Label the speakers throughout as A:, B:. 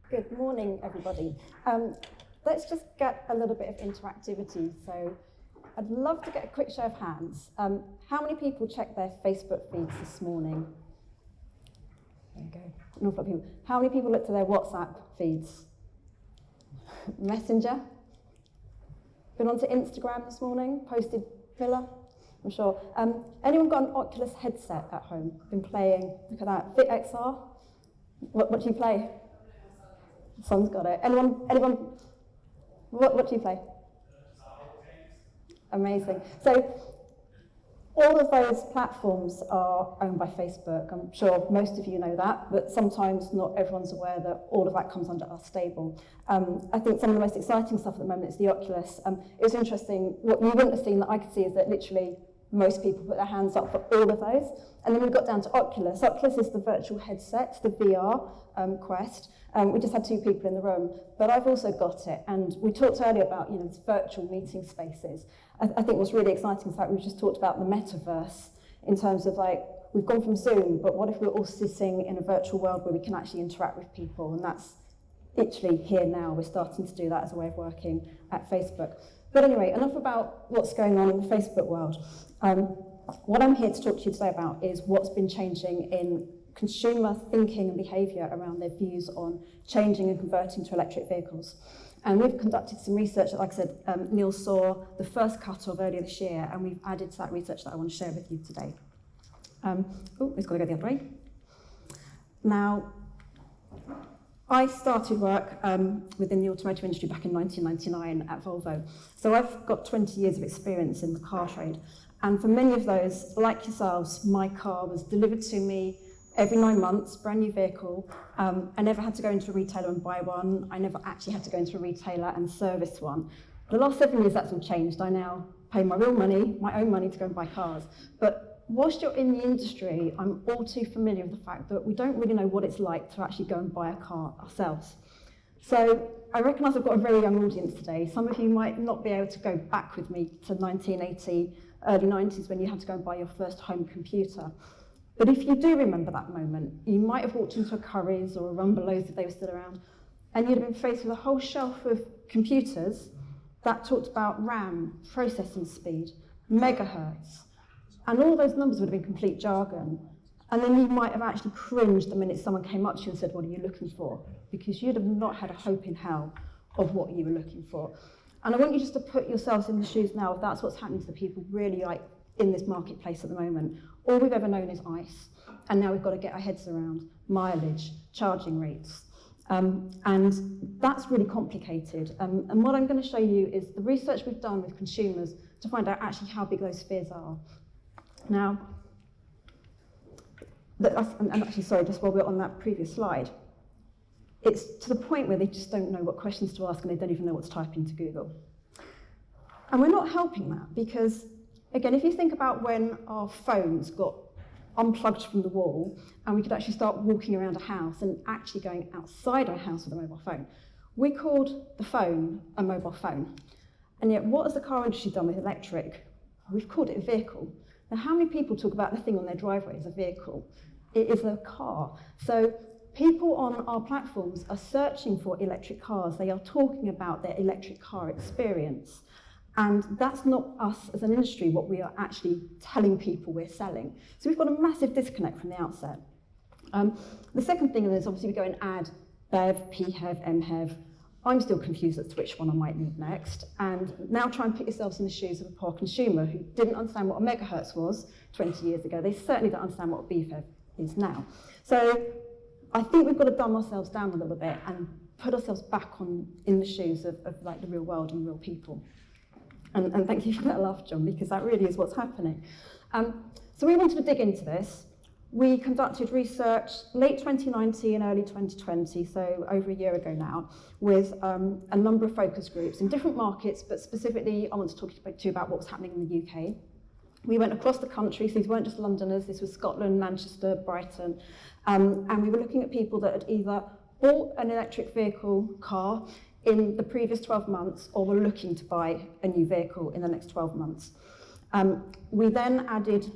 A: Good morning, everybody. Let's just get a little bit of interactivity. So I'd love to get a quick show of hands. How many people checked their Facebook feeds this morning? There you go. An awful lot of people. How many people looked at their WhatsApp feeds? Messenger? Been onto Instagram this morning? Posted Villa? I'm sure. Anyone got an Oculus headset at home? Been playing? Look at that. Fit XR? What do you play? Son's got it. Anyone? What do you play? Amazing. So all of those platforms are owned by Facebook. I'm sure most of you know that, but sometimes not everyone's aware that all of that comes under our stable. I think some of the most exciting stuff at the moment is the Oculus. It was interesting, what you wouldn't have seen that I could see is that literally most people put their hands up for all of those. And then we got down to Oculus. Oculus is the virtual headset, the VR Quest. We just had 2 people in the room, but I've also got it. And we talked earlier about these virtual meeting spaces. I think what's really exciting is that we've just talked about the metaverse in terms of we've gone from Zoom, but what if we're all sitting in a virtual world where we can actually interact with people? And that's literally here now. We're starting to do that as a way of working at Facebook. But anyway, enough about what's going on in the Facebook world. What I'm here to talk to you today about is what's been changing in consumer thinking and behaviour around their views on changing and converting to electric vehicles. And we've conducted some research that, like I said, Neil saw the first cut of earlier this year, and we've added to that research that I want to share with you today. It's got to go the other way. Now, I started work within the automotive industry back in 1999 at Volvo. So I've got 20 years of experience in the car trade. And for many of those, like yourselves, my car was delivered to me every 9 months, brand new vehicle. I never had to go into a retailer and buy one. I never actually had to go into a retailer and service one. The last 7 years, that's all changed. I now pay my real money, my own money, to go and buy cars. But whilst you're in the industry, I'm all too familiar with the fact that we don't really know what it's like to actually go and buy a car ourselves. So I recognise I've got a very young audience today. Some of you might not be able to go back with me to 1980, early 90s, when you had to go and buy your first home computer. But if you do remember that moment, you might have walked into a Currys or a Rumbelows if they were still around, and you'd have been faced with a whole shelf of computers that talked about RAM, processing speed, megahertz, and all those numbers would have been complete jargon. And then you might have actually cringed the minute someone came up to you and said, "What are you looking for?" Because you'd have not had a hope in hell of what you were looking for. And I want you just to put yourselves in the shoes now, if that's what's happening to the people really in this marketplace at the moment. All we've ever known is ICE, and now we've got to get our heads around mileage, charging rates. And that's really complicated. And what I'm going to show you is the research we've done with consumers to find out actually how big those fears are. Now, and actually, sorry, just while we're on that previous slide, it's to the point where they just don't know what questions to ask and they don't even know what to type into Google. And we're not helping that because, again, if you think about when our phones got unplugged from the wall and we could actually start walking around a house and actually going outside our house with a mobile phone, we called the phone a mobile phone. And yet, what has the car industry done with electric? We've called it a vehicle. Now, how many people talk about the thing on their driveway as a vehicle? It is a car. So people on our platforms are searching for electric cars. They are talking about their electric car experience. And that's not us as an industry, what we are actually telling people we're selling. So we've got a massive disconnect from the outset. The second thing is obviously we go and add BEV, PHEV, MHEV. I'm still confused as to which one I might need next. And now try and put yourselves in the shoes of a poor consumer who didn't understand what a megahertz was 20 years ago. They certainly don't understand what a BPHEV is now. So I think we've got to dumb ourselves down a little bit and put ourselves back in the shoes of the real world and real people. And thank you for that laugh, John, because that really is what's happening. So we wanted to dig into this. We conducted research late 2019, early 2020, so over a year ago now, with a number of focus groups in different markets, but specifically I want to talk to you about what was happening in the UK. We went across the country, so these weren't just Londoners, this was Scotland, Manchester, Brighton, and we were looking at people that had either bought an electric vehicle car in the previous 12 months or were looking to buy a new vehicle in the next 12 months. We then added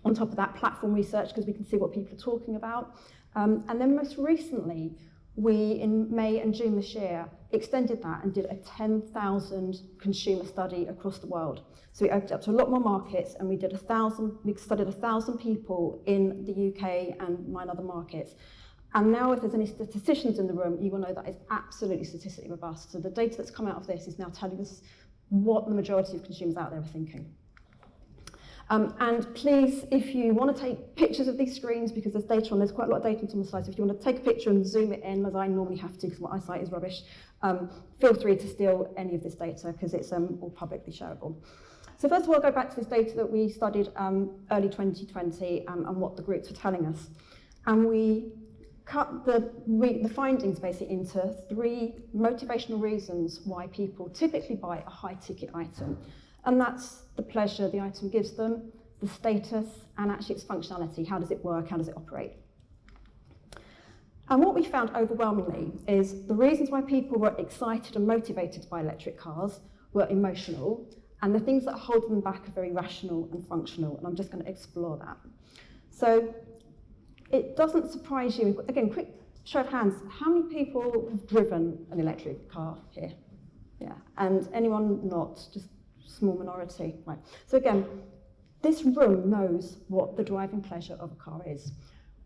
A: on top of that platform research because we can see what people are talking about. And then most recently, we, in May and June this year, extended that and did a 10,000 consumer study across the world. So we opened up to a lot more markets, and we studied 1,000 people in the UK and 9 other markets. And now if there's any statisticians in the room, you will know that is absolutely statistically robust. So the data that's come out of this is now telling us what the majority of consumers out there are thinking. And please, if you want to take pictures of these screens, because there's quite a lot of data on the slides, if you want to take a picture and zoom it in, as I normally have to because my eyesight is rubbish, feel free to steal any of this data because it's all publicly shareable. So first of all, I'll go back to this data that we studied early 2020 and what the groups were telling us. And we cut the findings basically into 3 motivational reasons why people typically buy a high-ticket item. And that's the pleasure the item gives them, the status, and actually its functionality. How does it work? How does it operate? And what we found overwhelmingly is the reasons why people were excited and motivated to buy electric cars were emotional, and the things that hold them back are very rational and functional, and I'm just going to explore that. So it doesn't surprise you, again, quick show of hands, how many people have driven an electric car here? Yeah, and anyone not? Just small minority, right? So again, this room knows what the driving pleasure of a car is.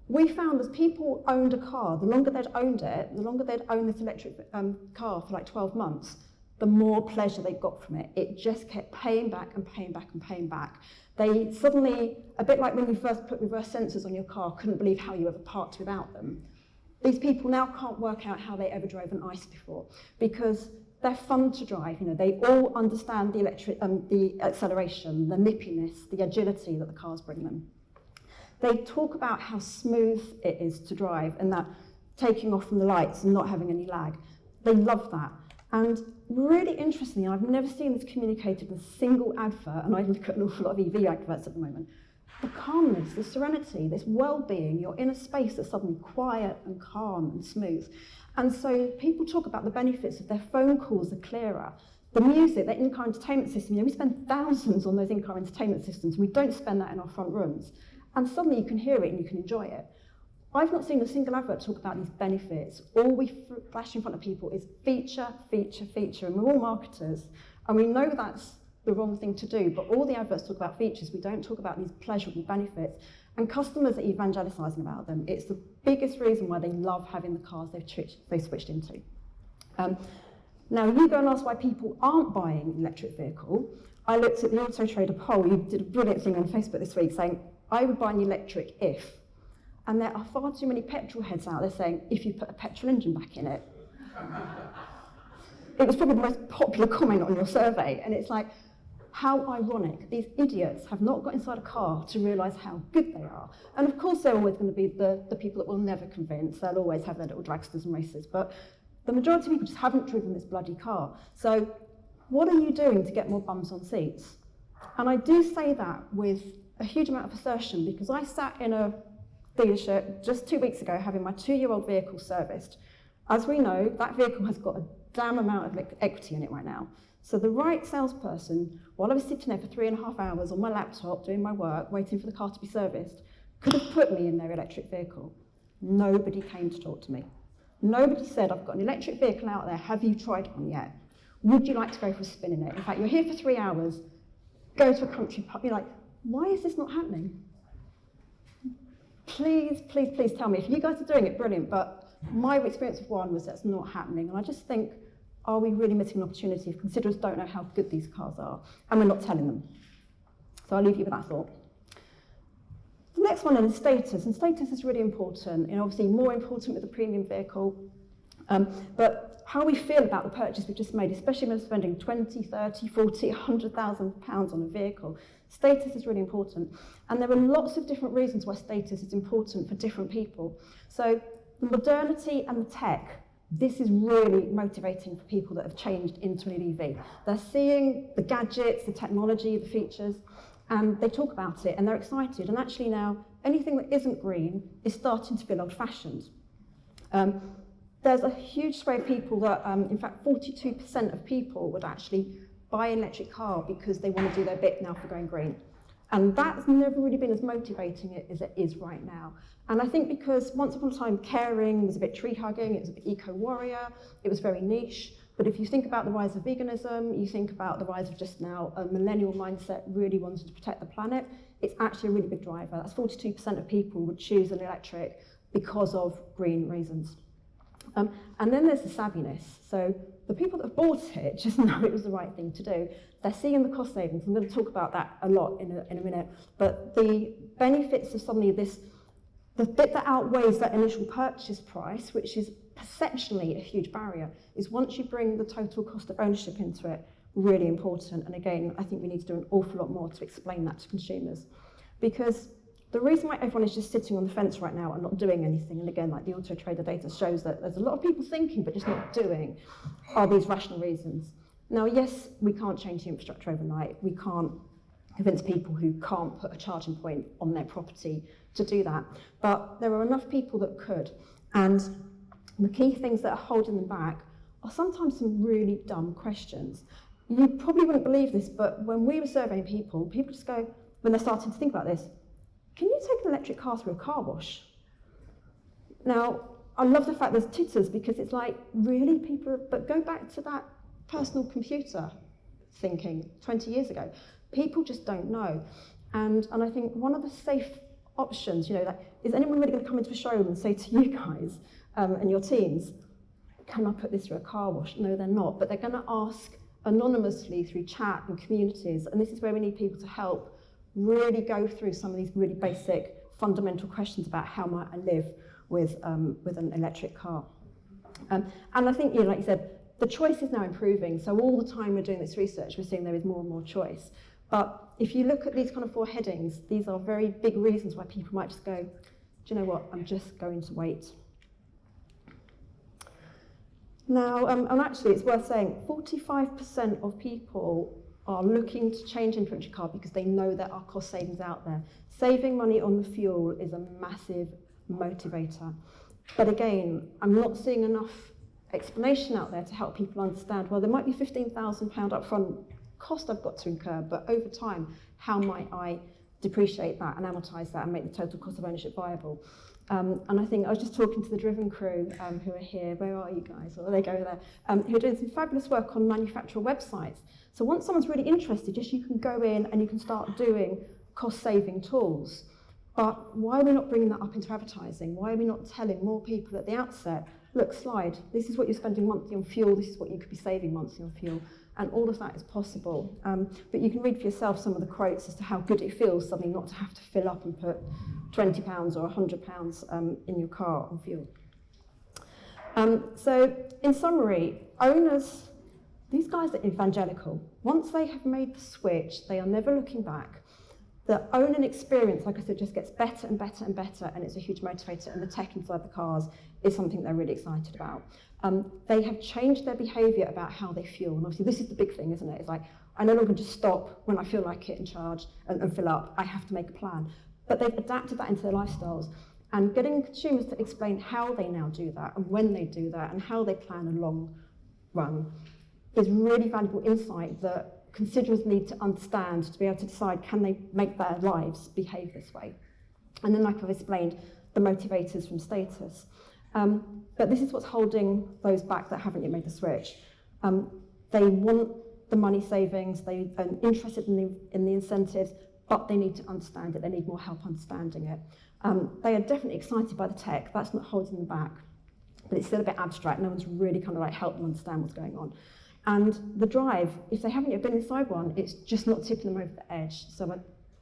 A: We found as people owned a car, the longer they'd owned it, the longer they'd owned this electric car for like 12 months, the more pleasure they got from it. It just kept paying back and paying back and paying back. They suddenly, a bit like when you first put reverse sensors on your car, couldn't believe how you ever parked without them. These people now can't work out how they ever drove an ICE before, because they're fun to drive. You know, they all understand the acceleration, the nippiness, the agility that the cars bring them. They talk about how smooth it is to drive and that taking off from the lights and not having any lag. They love that. And really interestingly, I've never seen this communicated in a single advert, and I look at an awful lot of EV adverts at the moment. The calmness, the serenity, this well-being, you're in a space that's suddenly quiet and calm and smooth. And so people talk about the benefits of their phone calls are clearer. The music, their in-car entertainment system, we spend thousands on those in-car entertainment systems. We don't spend that in our front rooms. And suddenly you can hear it and you can enjoy it. I've not seen a single advert talk about these benefits. All we flash in front of people is feature, feature, feature. And we're all marketers. And we know that's the wrong thing to do, but all the adverts talk about features. We don't talk about these pleasurable benefits. And customers are evangelising about them. It's the biggest reason why they love having the cars they've switched into. Now, you go and ask why people aren't buying an electric vehicle. I looked at the Auto Trader poll. You did a brilliant thing on Facebook this week saying, I would buy an electric if. And there are far too many petrol heads out there saying, if you put a petrol engine back in it. It was probably the most popular comment on your survey. And it's like, how ironic. These idiots have not got inside a car to realise how good they are. And of course, they're always going to be the people that will never convince. They'll always have their little dragsters and races. But the majority of people just haven't driven this bloody car. So what are you doing to get more bums on seats? And I do say that with a huge amount of assertion, because I sat in a dealership just 2 weeks ago having my 2-year-old vehicle serviced. As we know, that vehicle has got a damn amount of equity in it right now. So the right salesperson, while I was sitting there for 3.5 hours on my laptop doing my work, waiting for the car to be serviced, could have put me in their electric vehicle. Nobody came to talk to me. Nobody said, I've got an electric vehicle out there, have you tried one yet? Would you like to go for a spin in it? In fact, you're here for 3 hours, go to a country pub. You're like, why is this not happening? Please, please, please tell me. If you guys are doing it, brilliant, but my experience of one was that's not happening. And I just think, are we really missing an opportunity if considerers don't know how good these cars are? And we're not telling them. So I'll leave you with that thought. The next one is status, and status is really important, and obviously more important with a premium vehicle. But how we feel about the purchase we've just made, especially when we're spending 20, 30, 40, 100,000 pounds on a vehicle, status is really important. And there are lots of different reasons why status is important for different people. So the modernity and the tech, this is really motivating for people that have changed into an EV. They're seeing the gadgets, the technology, the features, and they talk about it and they're excited. And actually now, anything that isn't green is starting to feel old-fashioned. There's a huge sway of people that, in fact, 42% of people would actually buy an electric car because they want to do their bit now for going green. And that's never really been as motivating as it is right now. And I think because once upon a time, caring was a bit tree hugging, it was a bit eco-warrior, it was very niche. But if you think about the rise of veganism, you think about the rise of just now a millennial mindset really wanting to protect the planet, it's actually a really big driver. That's 42% of people would choose an electric because of green reasons. And then there's the savviness. So the people that have bought it just know it was the right thing to do. They're seeing the cost savings. I'm going to talk about that a lot in a minute. But the benefits of suddenly this, the bit that outweighs that initial purchase price, which is perceptually a huge barrier, is once you bring the total cost of ownership into it, really important. And again, I think we need to do an awful lot more to explain that to consumers. Because the reason why everyone is just sitting on the fence right now and not doing anything, and again, like the Auto Trader data shows that there's a lot of people thinking but just not doing, are these rational reasons. Now, yes, we can't change the infrastructure overnight. We can't convince people who can't put a charging point on their property to do that. But there are enough people that could. And the key things that are holding them back are sometimes some really dumb questions. You probably wouldn't believe this, but when we were surveying people, people just go, when they're starting to think about this, can you take an electric car through a car wash? Now, I love the fact there's titters because it's like, really, people, but go back to that personal computer thinking 20 years ago. People just don't know. And I think one of the safe options, you know, like, is anyone really going to come into a showroom and say to you guys and your teams, can I put this through a car wash? No, they're not, but they're going to ask anonymously through chat and communities, and this is where we need people to help really go through some of these really basic fundamental questions about how might I live with an electric car. And I think, you know, like you said, the choice is now improving. So all the time we're doing this research, we're seeing there is more and more choice. But if you look at these kind of 4 headings, these are very big reasons why people might just go, do you know what, I'm just going to wait. Now, and actually it's worth saying, 45% of people are looking to change into an electric car because they know there are cost savings out there. Saving money on the fuel is a massive motivator. But again, I'm not seeing enough explanation out there to help people understand, well, there might be £15,000 upfront cost I've got to incur, but over time, how might I depreciate that and amortise that and make the total cost of ownership viable? And I think I was just talking to the Driven crew who are here. Where are you guys? Well, they go there. Who are doing some fabulous work on manufacturer websites. So once someone's really interested, just you can go in and you can start doing cost-saving tools. But why are we not bringing that up into advertising? Why are we not telling more people at the outset, look, slide, this is what you're spending monthly on fuel, this is what you could be saving monthly on fuel. And all of that is possible. But you can read for yourself some of the quotes as to how good it feels suddenly not to have to fill up and put £20 or £100 in your car on fuel. So in summary, owners, these guys are evangelical. Once they have made the switch, they are never looking back. The owning experience, like I said, just gets better and better and better, and it's a huge motivator, and the tech inside the cars is something they're really excited about. They have changed their behaviour about how they fuel, and obviously this is the big thing, isn't it? It's like, I no longer just stop when I feel like it and charge and fill up. I have to make a plan. But they've adapted that into their lifestyles, and getting consumers to explain how they now do that, and when they do that, and how they plan a long run is really valuable insight that considerers need to understand to be able to decide, can they make their lives behave this way? And then, like I've explained, the motivators from status. But this is what's holding those back that haven't yet made the switch. They want the money savings, they are interested in the incentives, but they need to understand it, they need more help understanding it. They are definitely excited by the tech, that's not holding them back, but it's still a bit abstract, no one's really kind of like helped them understand what's going on. And the drive, if they haven't yet been inside one, it's just not tipping them over the edge. So I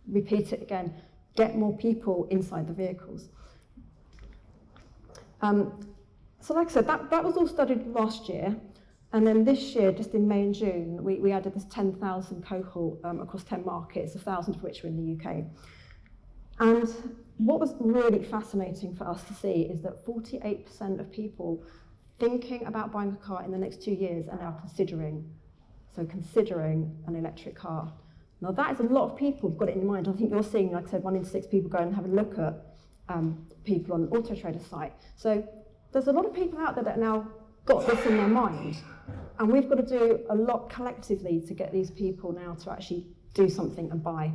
A: repeat it again, get more people inside the vehicles. So like I said, that was all studied last year. And then this year, just in May and June, we added this 10,000 cohort across 10 markets, 1,000 of which were in the UK. And what was really fascinating for us to see is that 48% of people thinking about buying a car in the next 2 years are now considering an electric car. Now that is a lot of people who've got it in mind. I think you're seeing, like I said, 1 in 6 people go and have a look at people on Auto Trader site. So there's a lot of people out there that now got this in their mind. And we've got to do a lot collectively to get these people now to actually do something and buy.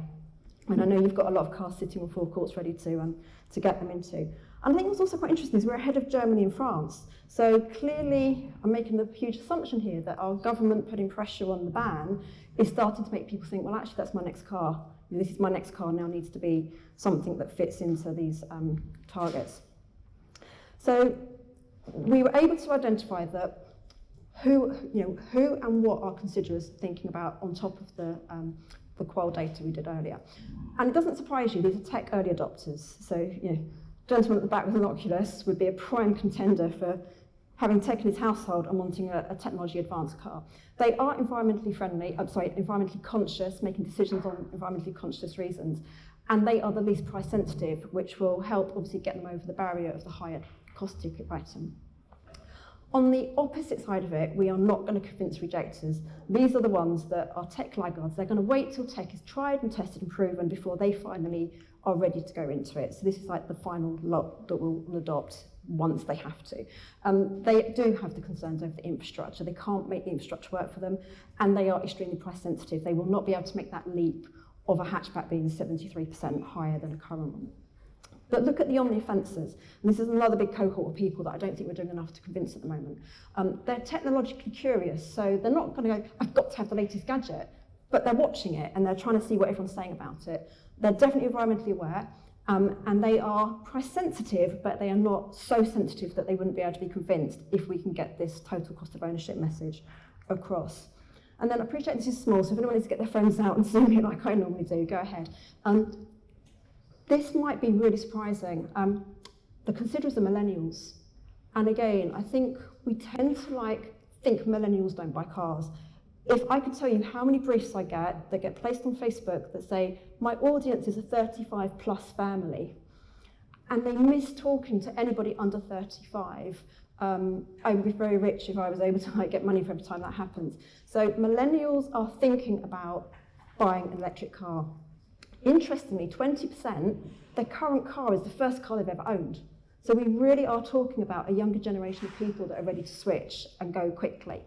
A: And I know you've got a lot of cars sitting on forecourts ready to get them into. And I think what's also quite interesting is we're ahead of Germany and France. So clearly, I'm making the huge assumption here that our government putting pressure on the ban is starting to make people think, well, actually, that's my next car. This is my next car now needs to be something that fits into these targets. So we were able to identify that who and what our considerers thinking about on top of the qual data we did earlier. And it doesn't surprise you, these are tech early adopters. So, gentleman at the back with an Oculus would be a prime contender for having tech in his household and wanting a technology advanced car. They are environmentally conscious, making decisions on environmentally conscious reasons, and they are the least price sensitive, which will help obviously get them over the barrier of the higher cost ticket item. On the opposite side of it, we are not going to convince rejectors. These are the ones that are tech laggards. They're going to wait till tech is tried and tested and proven before they finally are ready to go into it. So this is like the final lot that will adopt once they have to. They do have the concerns over the infrastructure. They can't make the infrastructure work for them, and they are extremely price sensitive. They will not be able to make that leap of a hatchback being 73% higher than a current one. But look at the omni-offenders, and this is another big cohort of people that I don't think we're doing enough to convince at the moment. They're technologically curious, so they're not going to go, I've got to have the latest gadget, but they're watching it and they're trying to see what everyone's saying about it. They're definitely environmentally aware, and they are price sensitive, but they are not so sensitive that they wouldn't be able to be convinced if we can get this total cost of ownership message across. And then I appreciate this is small, so if anyone needs to get their phones out and zoom in like I normally do, go ahead. This might be really surprising. The considerers are millennials. And again, I think we tend to think millennials don't buy cars. If I could tell you how many briefs I get that get placed on Facebook that say, my audience is a 35 plus family, and they miss talking to anybody under 35, I would be very rich if I was able to get money for every time that happens. So millennials are thinking about buying an electric car. Interestingly, 20%, their current car is the first car they've ever owned. So we really are talking about a younger generation of people that are ready to switch and go quickly.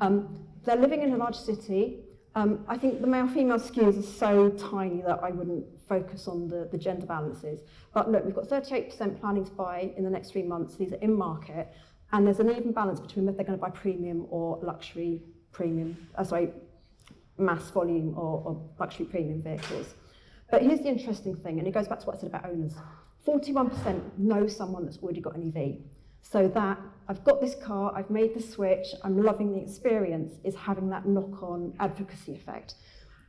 A: They're living in a large city. I think the male-female skews are so tiny that I wouldn't focus on the gender balances. But look, we've got 38% planning to buy in the next 3 months. These are in market. And there's an even balance between whether they're going to buy premium or luxury premium, mass volume or luxury premium vehicles. But here's the interesting thing, and it goes back to what I said about owners. 41% know someone that's already got an EV. So that, I've got this car, I've made the switch, I'm loving the experience, is having that knock-on advocacy effect.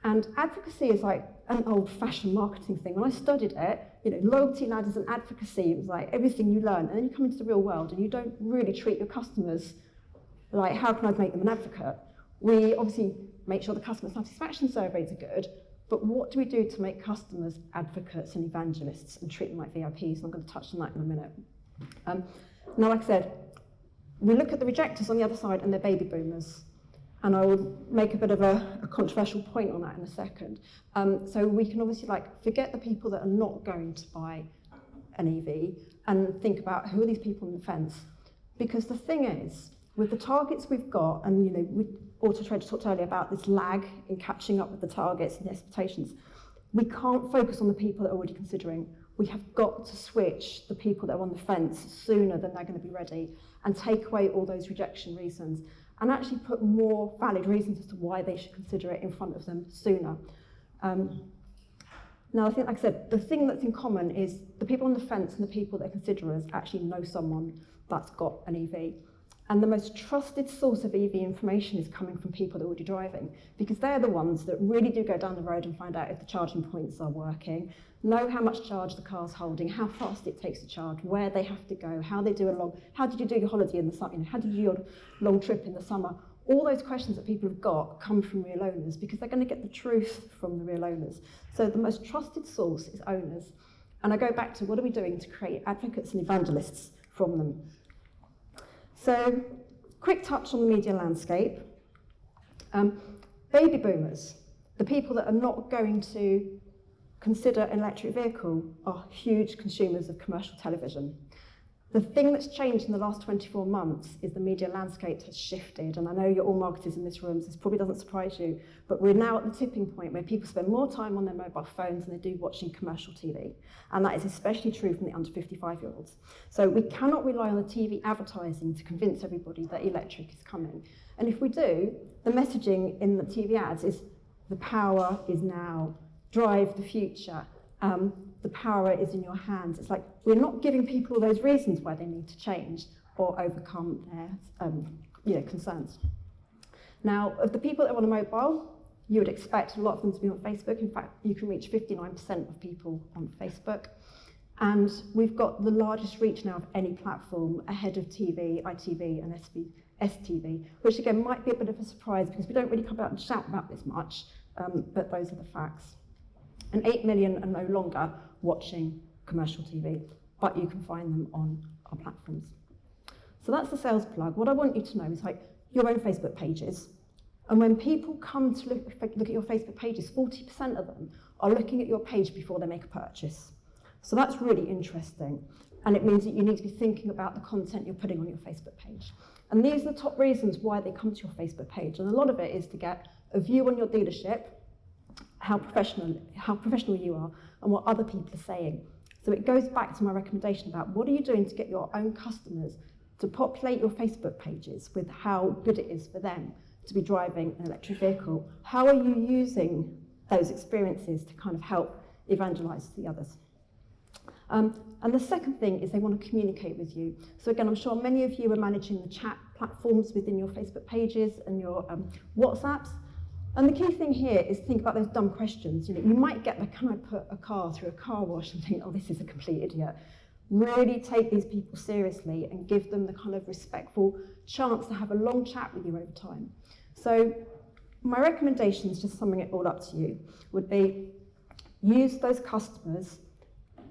A: And advocacy is like an old-fashioned marketing thing. When I studied it, loyalty ladders and advocacy, it was like everything you learn. And then you come into the real world and you don't really treat your customers like, how can I make them an advocate? We obviously make sure the customer satisfaction surveys are good, but what do we do to make customers advocates and evangelists and treat them like VIPs? And I'm going to touch on that in a minute. Now, like I said, we look at the rejectors on the other side and they're baby boomers. And I will make a bit of a controversial point on that in a second. So we can obviously forget the people that are not going to buy an EV and think about who are these people on the fence. Because the thing is, with the targets we've got, and Auto Trader talked earlier about this lag in catching up with the targets and the expectations, we can't focus on the people that are already considering. We have got to switch the people that are on the fence sooner than they're going to be ready and take away all those rejection reasons and actually put more valid reasons as to why they should consider it in front of them sooner. Now, I think, like I said, the thing that's in common is the people on the fence and the people that are considerers actually know someone that's got an EV. And the most trusted source of EV information is coming from people that are already driving, because they're the ones that really do go down the road and find out if the charging points are working, know how much charge the car's holding, how fast it takes to charge, where they have to go, how they do how did you do your holiday in the summer, how did you do your long trip in the summer? All those questions that people have got come from real owners because they're going to get the truth from the real owners. So the most trusted source is owners. And I go back to what are we doing to create advocates and evangelists from them? So, quick touch on the media landscape. Baby boomers, the people that are not going to consider an electric vehicle, are huge consumers of commercial television. The thing that's changed in the last 24 months is the media landscape has shifted, and I know you're all marketers in this room, so this probably doesn't surprise you, but we're now at the tipping point where people spend more time on their mobile phones than they do watching commercial TV, and that is especially true from the under 55-year-olds. So we cannot rely on the TV advertising to convince everybody that electric is coming, and if we do, the messaging in the TV ads is the power is now, drive the future, the power is in your hands. It's like we're not giving people all those reasons why they need to change or overcome their concerns. Now, of the people that are on a mobile, you would expect a lot of them to be on Facebook. In fact, you can reach 59% of people on Facebook. And we've got the largest reach now of any platform ahead of TV, ITV and STV, which again might be a bit of a surprise because we don't really come out and shout about this much, but those are the facts. And 8 million are no longer watching commercial TV, but you can find them on our platforms. So that's the sales plug. What I want you to know is like your own Facebook pages. And when people come to look at your Facebook pages, 40% of them are looking at your page before they make a purchase. So that's really interesting. And it means that you need to be thinking about the content you're putting on your Facebook page. And these are the top reasons why they come to your Facebook page. And a lot of it is to get a view on your dealership, how professional you are, and what other people are saying. So it goes back to my recommendation about what are you doing to get your own customers to populate your Facebook pages with how good it is for them to be driving an electric vehicle. How are you using those experiences to kind of help evangelize to the others? And the second thing is they want to communicate with you. So again, I'm sure many of you are managing the chat platforms within your Facebook pages and your WhatsApps. And the key thing here is think about those dumb questions. You know, you might get the, can I put a car through a car wash, and think, oh, this is a complete idiot. Really take these people seriously and give them the kind of respectful chance to have a long chat with you over time. So my recommendations, just summing it all up to you, would be use those customers.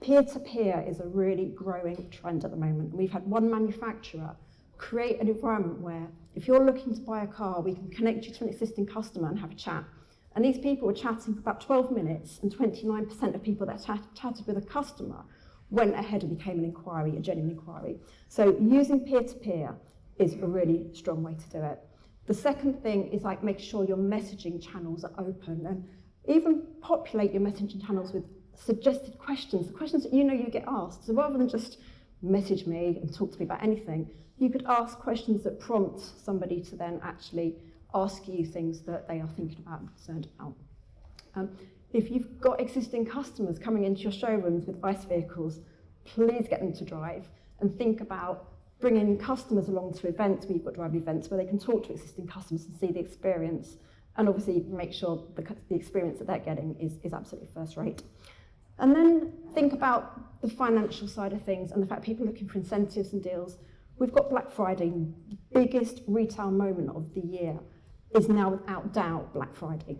A: Peer-to-peer is a really growing trend at the moment. We've had one manufacturer create an environment where if you're looking to buy a car, we can connect you to an existing customer and have a chat. And these people were chatting for about 12 minutes, and 29% of people that chatted with a customer went ahead and became an inquiry, a genuine inquiry. So using peer-to-peer is a really strong way to do it. The second thing is like make sure your messaging channels are open, and even populate your messaging channels with suggested questions, the questions that you know you get asked. So rather than just message me and talk to me about anything, you could ask questions that prompt somebody to then actually ask you things that they are thinking about and concerned about. If you've got existing customers coming into your showrooms with ICE vehicles, please get them to drive and think about bringing customers along to events where you've got driver events where they can talk to existing customers and see the experience, and obviously make sure the experience that they're getting is absolutely first rate. And then think about the financial side of things and the fact people are looking for incentives and deals. We've got Black Friday, the biggest retail moment of the year is now without doubt Black Friday.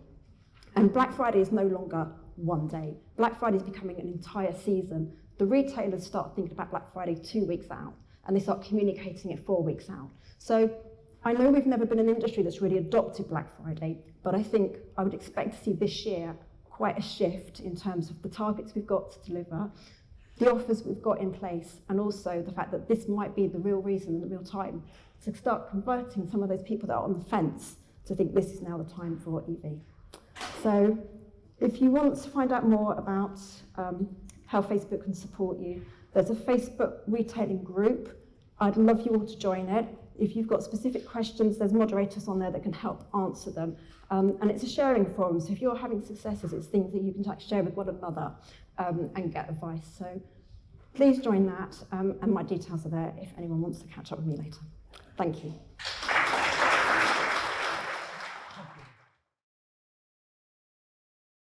A: And Black Friday is no longer one day. Black Friday is becoming an entire season. The retailers start thinking about Black Friday 2 weeks out, and they start communicating it 4 weeks out. So I know we've never been an industry that's really adopted Black Friday, but I think I would expect to see this year quite a shift in terms of the targets we've got to deliver, the offers we've got in place, and also the fact that this might be the real reason, the real time to start converting some of those people that are on the fence to think this is now the time for EV. So if you want to find out more about how Facebook can support you, there's a Facebook retailing group. I'd love you all to join it. If you've got specific questions, there's moderators on there that can help answer them. And it's a sharing forum, so if you're having successes, it's things that you can share with one another and get advice. So please join that, and my details are there if anyone wants to catch up with me later. Thank you.